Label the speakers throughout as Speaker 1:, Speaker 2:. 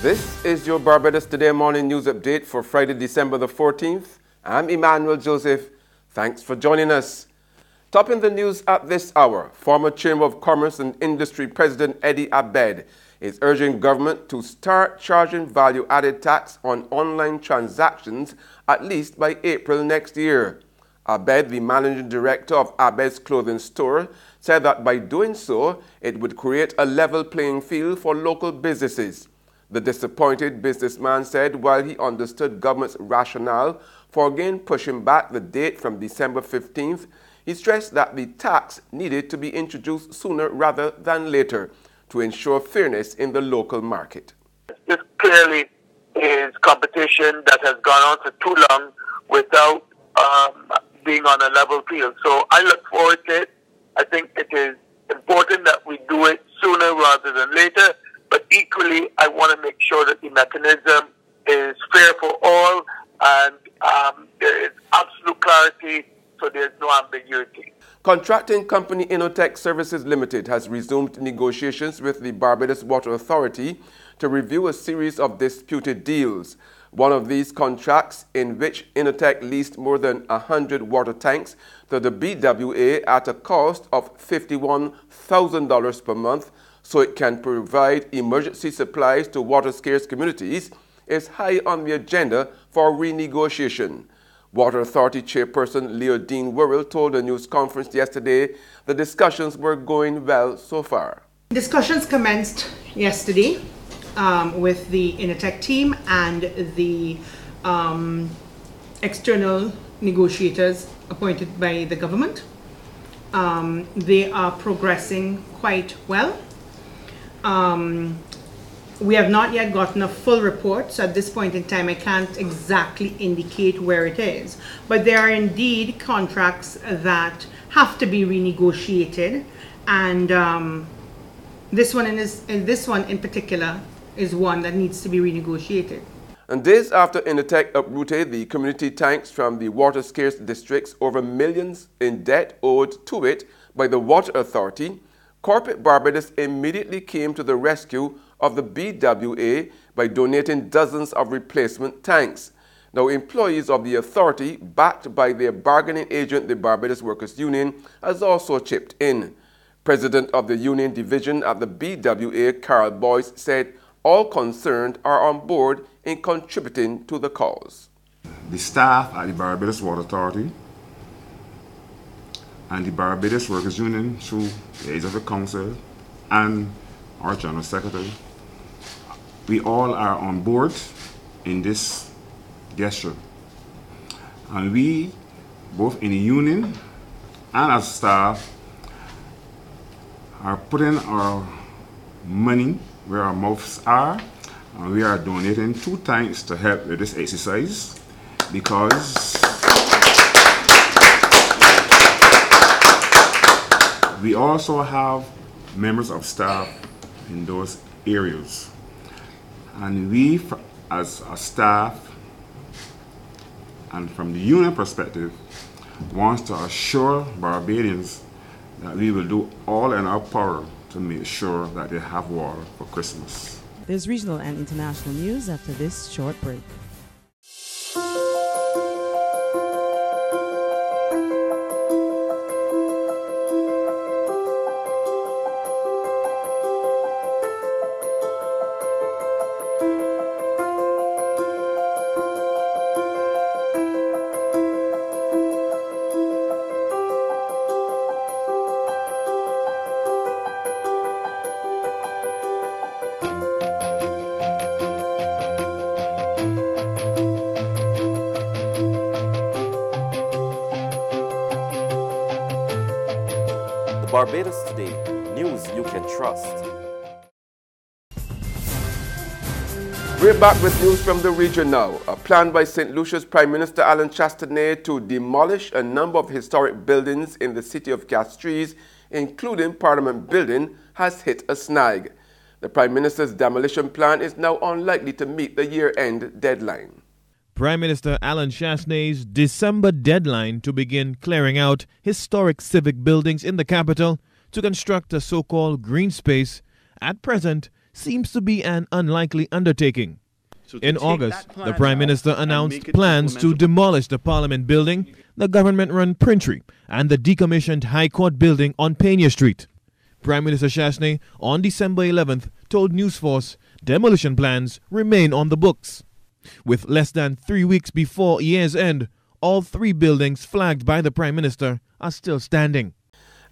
Speaker 1: This is your Barbados Today morning news update for Friday, December the 14th. I'm Emmanuel Joseph. Thanks for joining us. Topping the news at this hour, former Chamber of Commerce and Industry President Eddie Abed is urging government to start charging value-added tax on online transactions at least by April next year. Abed, the managing director of Abed's clothing store, said that by doing so, it would create a level playing field for local businesses. The disappointed businessman said while he understood government's rationale for again pushing back the date from December 15th, he stressed that the tax needed to be introduced sooner rather than later to ensure fairness in the local market.
Speaker 2: This clearly is competition that has gone on for too long without being on a level field. So I look forward to it. I think it is important that we do it sooner rather than later. But equally, I want to make sure that the mechanism is fair for all and there is absolute clarity, so there's no ambiguity.
Speaker 1: Contracting company Innotech Services Limited has resumed negotiations with the Barbados Water Authority to review a series of disputed deals. One of these contracts, in which Innotech leased more than 100 water tanks to the BWA at a cost of $51,000 per month, so it can provide emergency supplies to water-scarce communities, is high on the agenda for renegotiation. Water Authority Chairperson Leodine Worrell told a news conference yesterday the discussions were going well so far.
Speaker 3: Discussions commenced yesterday with the Innotech team and the external negotiators appointed by the government. They are progressing quite well. We have not yet gotten a full report, so at this point in time I can't exactly indicate where it is. But there are indeed contracts that have to be renegotiated, and this one in particular is one that needs to be renegotiated.
Speaker 1: And days after Innotech uprooted the community tanks from the water-scarce districts over millions in debt owed to it by the Water Authority, Corporate Barbados immediately came to the rescue of the BWA by donating dozens of replacement tanks. Now, employees of the authority, backed by their bargaining agent, the Barbados Workers' Union, has also chipped in. President of the union division at the BWA, Carl Boyce, said all concerned are on board in contributing to the cause.
Speaker 4: The staff at the Barbados Water Authority and the Barbados Workers' Union, through the aides of the council and our General Secretary, we all are on board in this gesture. And we, both in the union and as staff, are putting our money where our mouths are, and we are donating 2 tanks to help with this exercise, because we also have members of staff in those areas. And we, as a staff, and from the union perspective, want to assure Barbadians that we will do all in our power to make sure that they have water for Christmas.
Speaker 5: There's regional and international news after this short break.
Speaker 6: Barbados Today, news you can trust.
Speaker 1: We're back with news from the region now. A plan by St. Lucia's Prime Minister Alan Chastanet to demolish a number of historic buildings in the city of Castries, including Parliament Building, has hit a snag. The Prime Minister's demolition plan is now unlikely to meet the year-end deadline.
Speaker 7: Prime Minister Alan Chastanet's December deadline to begin clearing out historic civic buildings in the capital to construct a so-called green space at present seems to be an unlikely undertaking. In August, the Prime Minister announced plans to demolish the Parliament building, the government-run printery, and the decommissioned High Court building on Pena Street. Prime Minister Chasney, on December 11th, told News Force demolition plans remain on the books. With less than 3 weeks before year's end, all 3 buildings flagged by the Prime Minister are still standing.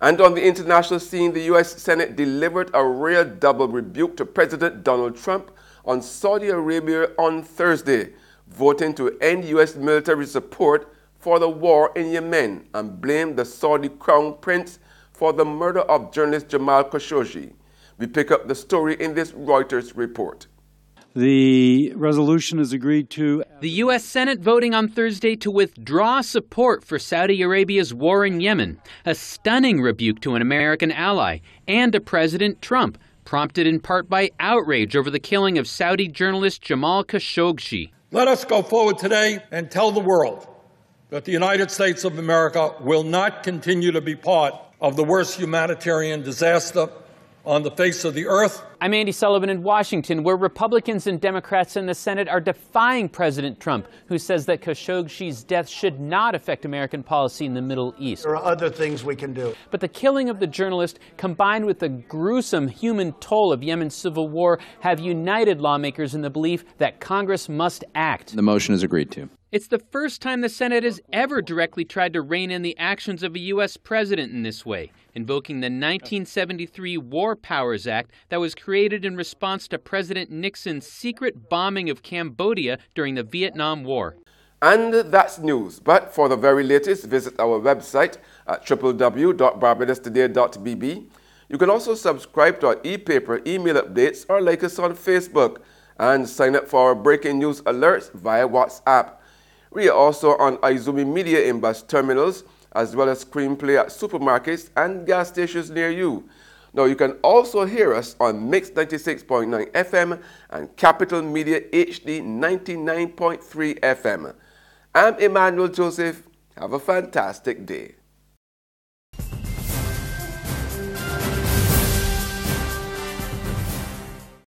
Speaker 1: And on the international scene, the U.S. Senate delivered a rare double rebuke to President Donald Trump on Saudi Arabia on Thursday, voting to end U.S. military support for the war in Yemen and blamed the Saudi Crown Prince for the murder of journalist Jamal Khashoggi. We pick up the story in this Reuters report.
Speaker 8: The resolution is agreed to.
Speaker 9: The U.S. Senate voting on Thursday to withdraw support for Saudi Arabia's war in Yemen, a stunning rebuke to an American ally and to President Trump, prompted in part by outrage over the killing of Saudi journalist Jamal Khashoggi.
Speaker 10: Let us go forward today and tell the world that the United States of America will not continue to be part of the worst humanitarian disaster on the face of the earth.
Speaker 9: I'm Andy Sullivan in Washington, where Republicans and Democrats in the Senate are defying President Trump, who says that Khashoggi's death should not affect American policy in the Middle East.
Speaker 11: There are other things we can do.
Speaker 9: But the killing of the journalist, combined with the gruesome human toll of Yemen's civil war, have united lawmakers in the belief that Congress must act.
Speaker 12: The motion is agreed to.
Speaker 9: It's the first time the Senate has ever directly tried to rein in the actions of a U.S. president in this way, invoking the 1973 War Powers Act that was created in response to President Nixon's secret bombing of Cambodia during the Vietnam War.
Speaker 1: And that's news. But for the very latest, visit our website at www.barbadostoday.bb. You can also subscribe to our e-paper email updates or like us on Facebook and sign up for our breaking news alerts via WhatsApp. We are also on Izumi Media in bus terminals, as well as Screenplay at supermarkets and gas stations near you. Now, you can also hear us on Mix 96.9 FM and Capital Media HD 99.3 FM. I'm Emmanuel Joseph. Have a fantastic day.